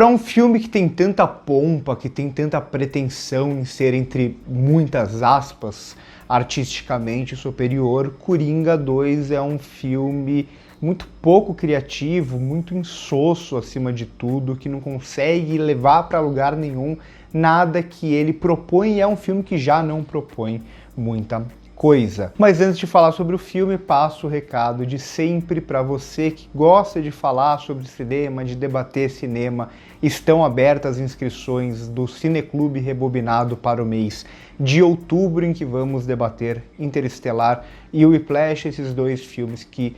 para um filme que tem tanta pompa, que tem tanta pretensão em ser, entre muitas aspas, artisticamente superior, Coringa 2 é um filme muito pouco criativo, muito insosso acima de tudo, que não consegue levar para lugar nenhum nada que ele propõe, e é um filme que já não propõe muita coisa. Mas antes de falar sobre o filme, passo o recado de sempre para você que gosta de falar sobre cinema, de debater cinema. Estão abertas as inscrições do Cineclube Rebobinado para o mês de outubro, em que vamos debater Interestelar e Whiplash, esses dois filmes que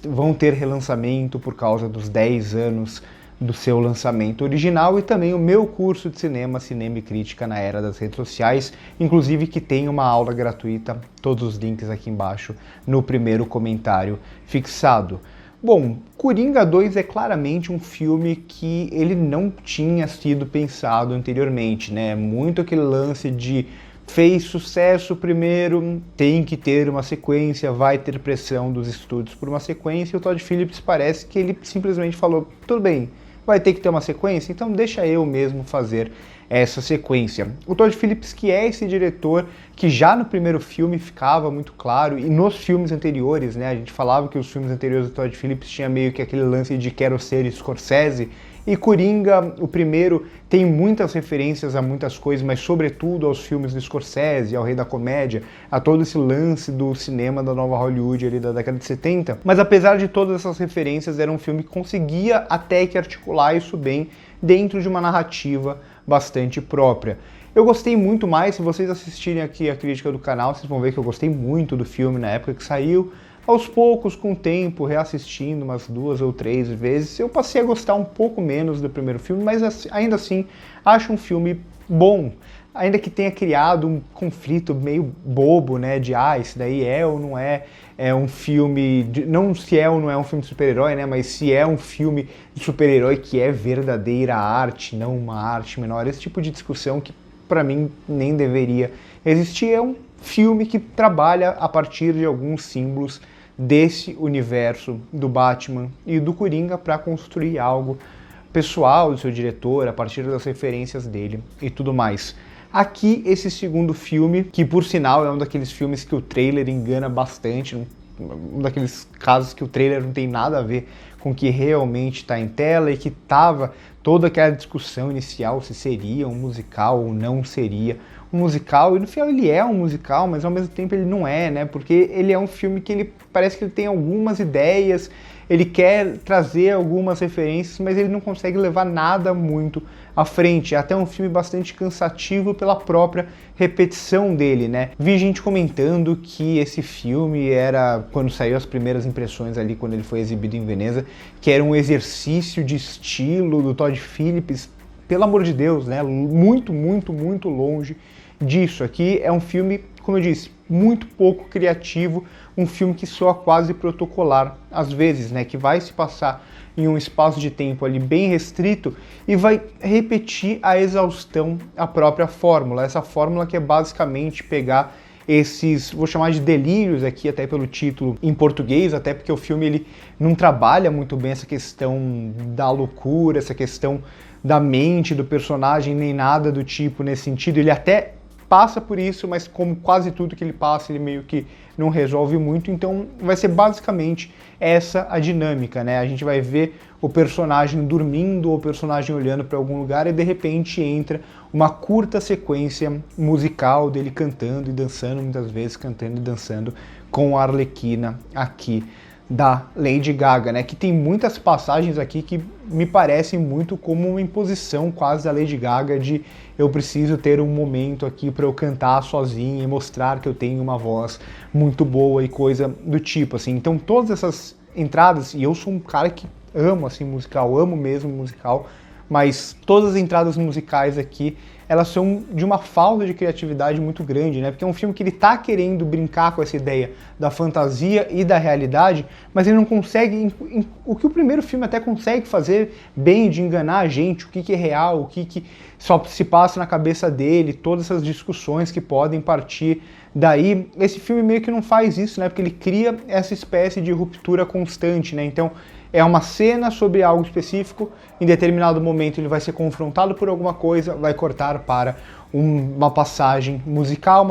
vão ter relançamento por causa dos 10 anos do seu lançamento original, e também o meu curso de cinema, Cinema e Crítica na Era das Redes Sociais, inclusive que tem uma aula gratuita, todos os links aqui embaixo no primeiro comentário fixado. Bom, Coringa 2 é claramente um filme que ele não tinha sido pensado anteriormente, né? Muito aquele lance de fez sucesso primeiro, tem que ter uma sequência, vai ter pressão dos estúdios por uma sequência, e o Todd Phillips parece que ele simplesmente falou, tudo bem, vai ter que ter uma sequência, então deixa eu mesmo fazer essa sequência. O Todd Phillips, que é esse diretor que já no primeiro filme ficava muito claro, e nos filmes anteriores, né, a gente falava que os filmes anteriores do Todd Phillips tinha meio que aquele lance de quero ser Scorsese, e Coringa, o primeiro, tem muitas referências a muitas coisas, mas sobretudo aos filmes do Scorsese, ao Rei da Comédia, a todo esse lance do cinema da nova Hollywood ali da década de 70. Mas apesar de todas essas referências, era um filme que conseguia até que articular isso bem dentro de uma narrativa bastante própria. Eu gostei muito mais, se vocês assistirem aqui a crítica do canal, vocês vão ver que eu gostei muito do filme na época que saiu. Aos poucos, com o tempo, reassistindo umas 2 ou 3 vezes, eu passei a gostar um pouco menos do primeiro filme, mas ainda assim acho um filme bom, ainda que tenha criado um conflito meio bobo, né, de esse daí é ou não é, um filme, não se é ou não é um filme de super-herói, né, mas se é um filme de super-herói que é verdadeira arte, não uma arte menor, esse tipo de discussão que para mim nem deveria existir. É um filme que trabalha a partir de alguns símbolos desse universo do Batman e do Coringa para construir algo pessoal do seu diretor, a partir das referências dele e tudo mais. Aqui, esse segundo filme, que por sinal é um daqueles filmes que o trailer engana bastante, um daqueles casos que o trailer não tem nada a ver com o que realmente está em tela, e que tava toda aquela discussão inicial se seria um musical ou não seria um musical, e no final ele é um musical, mas ao mesmo tempo ele não é, né? Porque ele é um filme que ele parece que ele tem algumas ideias, ele quer trazer algumas referências, mas ele não consegue levar nada muito à frente. É até um filme bastante cansativo pela própria repetição dele, né? Vi gente comentando que esse filme era, quando saiu as primeiras impressões ali, quando ele foi exibido em Veneza, que era um exercício de estilo do Todd Phillips. Pelo amor de Deus, né? Muito, muito, muito longe disso. Aqui é um filme, como eu disse, muito pouco criativo, um filme que soa quase protocolar, às vezes, né, que vai se passar em um espaço de tempo ali bem restrito e vai repetir a exaustão a própria fórmula, essa fórmula que é basicamente pegar esses, vou chamar de delírios aqui, até pelo título em português, até porque o filme ele não trabalha muito bem essa questão da loucura, essa questão da mente do personagem, nem nada do tipo nesse sentido. Ele até passa por isso, mas como quase tudo que ele passa, ele meio que não resolve muito, então vai ser basicamente essa a dinâmica, né? A gente vai ver o personagem dormindo, ou o personagem olhando para algum lugar, e de repente entra uma curta sequência musical dele cantando e dançando, muitas vezes cantando e dançando com a Arlequina aqui da Lady Gaga, né? Que tem muitas passagens aqui que me parecem muito como uma imposição quase da Lady Gaga de eu preciso ter um momento aqui para eu cantar sozinha e mostrar que eu tenho uma voz muito boa e coisa do tipo, assim. Então todas essas entradas, e eu sou um cara que amo assim musical, amo mesmo musical, mas todas as entradas musicais aqui, elas são de uma falta de criatividade muito grande, né? Porque é um filme que ele tá querendo brincar com essa ideia da fantasia e da realidade, mas ele não consegue, o que o primeiro filme até consegue fazer bem, de enganar a gente, o que é real, o que só se passa na cabeça dele, todas essas discussões que podem partir daí. Esse filme meio que não faz isso, né? Porque ele cria essa espécie de ruptura constante, né? Então, é uma cena sobre algo específico, em determinado momento ele vai ser confrontado por alguma coisa, vai cortar para uma passagem musical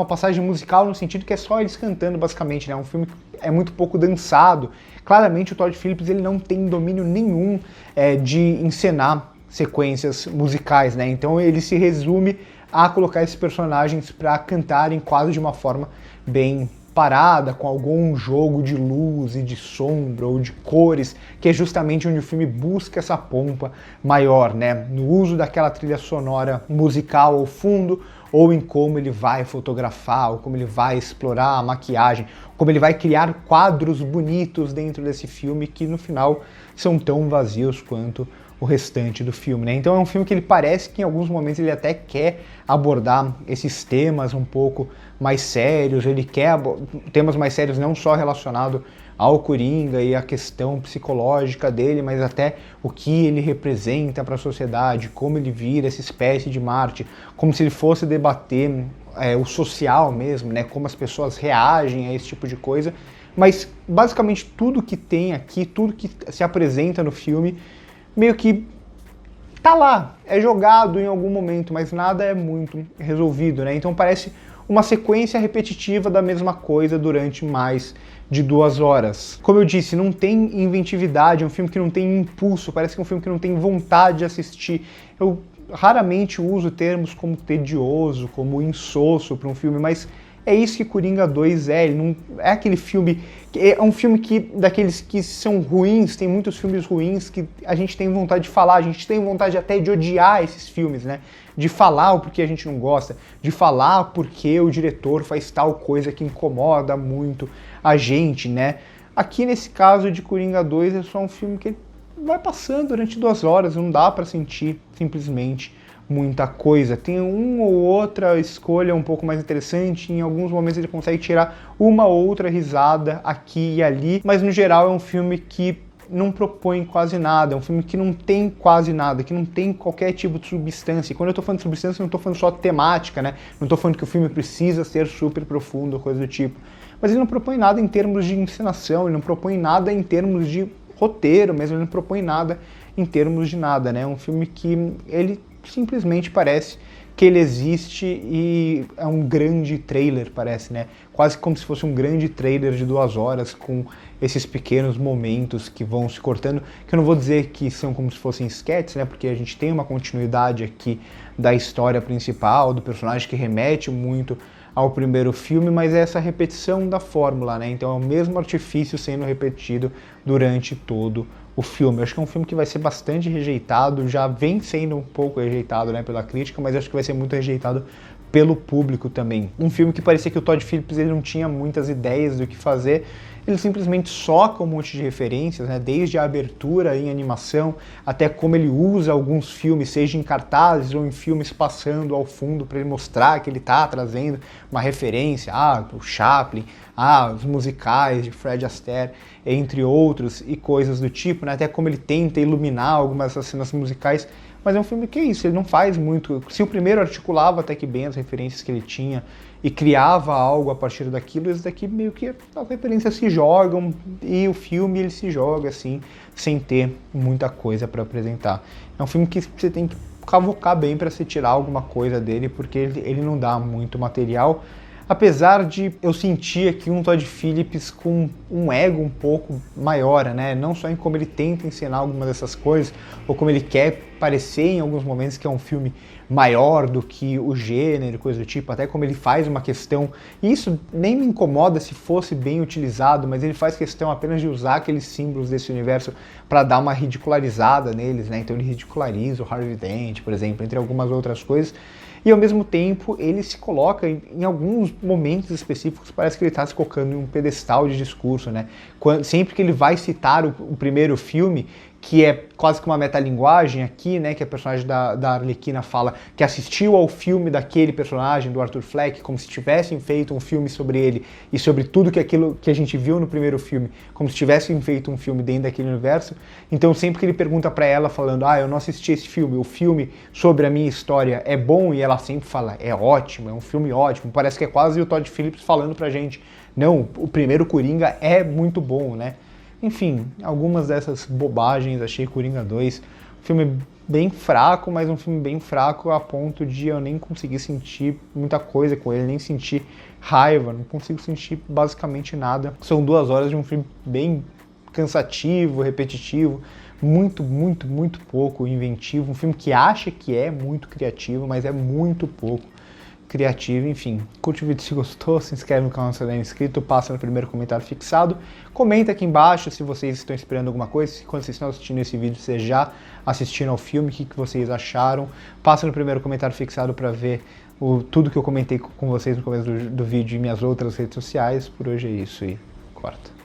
no sentido que é só eles cantando basicamente, né? Um filme que é muito pouco dançado. Claramente o Todd Phillips ele não tem domínio nenhum de encenar sequências musicais, né? Então ele se resume a colocar esses personagens para cantarem quase de uma forma bem parada, com algum jogo de luz e de sombra ou de cores, que é justamente onde o filme busca essa pompa maior, né? No uso daquela trilha sonora musical ao fundo, ou em como ele vai fotografar, ou como ele vai explorar a maquiagem, como ele vai criar quadros bonitos dentro desse filme que no final são tão vazios quanto o restante do filme, né? Então é um filme que ele parece que em alguns momentos ele até quer abordar esses temas um pouco mais sérios, ele quer temas mais sérios não só relacionados ao Coringa e a questão psicológica dele, mas até o que ele representa para a sociedade, como ele vira essa espécie de Marte, como se ele fosse debater o social mesmo, né? Como as pessoas reagem a esse tipo de coisa. Mas basicamente tudo que tem aqui, tudo que se apresenta no filme, meio que tá lá, é jogado em algum momento, mas nada é muito resolvido, né? Então parece uma sequência repetitiva da mesma coisa durante mais de 2 horas. Como eu disse, não tem inventividade, é um filme que não tem impulso, parece que é um filme que não tem vontade de assistir. Eu raramente uso termos como tedioso, como insosso para um filme, mas é isso que Coringa 2 é, ele não é aquele filme, é um filme que daqueles que são ruins, tem muitos filmes ruins que a gente tem vontade de falar, a gente tem vontade até de odiar esses filmes, né? De falar o porquê a gente não gosta, de falar porque o diretor faz tal coisa que incomoda muito a gente, né? Aqui nesse caso de Coringa 2 é só um filme que vai passando durante 2 horas, não dá pra sentir simplesmente muita coisa. Tem uma ou outra escolha um pouco mais interessante, em alguns momentos ele consegue tirar uma ou outra risada aqui e ali, mas no geral é um filme que não propõe quase nada, é um filme que não tem quase nada, que não tem qualquer tipo de substância. E quando eu tô falando de substância, eu não tô falando só temática, né? Não tô falando que o filme precisa ser super profundo ou coisa do tipo. Mas ele não propõe nada em termos de encenação, ele não propõe nada em termos de roteiro mesmo, ele não propõe nada em termos de nada, né? É um filme que ele simplesmente parece que ele existe e é um grande trailer, parece, né? Quase como se fosse um grande trailer de 2 horas com esses pequenos momentos que vão se cortando, que eu não vou dizer que são como se fossem sketches, né? Porque a gente tem uma continuidade aqui da história principal, do personagem que remete muito ao primeiro filme, mas é essa repetição da fórmula, né? Então é o mesmo artifício sendo repetido durante todo o filme. Eu acho que é um filme que vai ser bastante rejeitado, já vem sendo um pouco rejeitado, né, pela crítica, mas acho que vai ser muito rejeitado pelo público também. Um filme que parecia que o Todd Phillips ele não tinha muitas ideias do que fazer, ele simplesmente soca um monte de referências, né, desde a abertura em animação, até como ele usa alguns filmes, seja em cartazes ou em filmes passando ao fundo para ele mostrar que ele está trazendo uma referência, o Chaplin, os musicais de Fred Astaire, entre outros, e coisas do tipo, né, até como ele tenta iluminar algumas dessas cenas musicais. Mas é um filme que é isso, ele não faz muito. Se o primeiro articulava até que bem as referências que ele tinha e criava algo a partir daquilo, esse daqui meio que as referências se jogam e o filme ele se joga assim, sem ter muita coisa para apresentar. É um filme que você tem que cavocar bem para se tirar alguma coisa dele, porque ele não dá muito material. Apesar de eu sentir aqui um Todd Phillips com um ego um pouco maior, né? Não só em como ele tenta ensinar algumas dessas coisas, ou como ele quer parecer em alguns momentos que é um filme maior do que o gênero, coisa do tipo, até como ele faz uma questão, e isso nem me incomoda se fosse bem utilizado, mas ele faz questão apenas de usar aqueles símbolos desse universo para dar uma ridicularizada neles, né? Então ele ridiculariza o Harvey Dent, por exemplo, entre algumas outras coisas. E ao mesmo tempo ele se coloca em alguns momentos específicos, parece que ele está se colocando em um pedestal de discurso, né? Sempre que ele vai citar o primeiro filme, que é quase que uma metalinguagem aqui, né, que a personagem da Arlequina fala que assistiu ao filme daquele personagem, do Arthur Fleck, como se tivessem feito um filme sobre ele e sobre tudo que aquilo que a gente viu no primeiro filme, como se tivessem feito um filme dentro daquele universo. Então sempre que ele pergunta pra ela, falando, eu não assisti esse filme, o filme sobre a minha história é bom? E ela sempre fala, é ótimo, é um filme ótimo. Parece que é quase o Todd Phillips falando pra gente, não, o primeiro Coringa é muito bom, né? Enfim, algumas dessas bobagens, achei Coringa 2 um filme bem fraco, mas um filme bem fraco a ponto de eu nem conseguir sentir muita coisa com ele, nem sentir raiva, não consigo sentir basicamente nada. São 2 horas de um filme bem cansativo, repetitivo, muito pouco inventivo, um filme que acha que é muito criativo, mas é muito pouco criativo. Enfim, curte o vídeo se gostou, se inscreve no canal se não é inscrito, passa no primeiro comentário fixado, comenta aqui embaixo se vocês estão esperando alguma coisa, se quando vocês estão assistindo esse vídeo vocês já assistiram ao filme, o que vocês acharam, passa no primeiro comentário fixado para ver tudo que eu comentei com vocês no começo do vídeo e minhas outras redes sociais. Por hoje é isso e corta.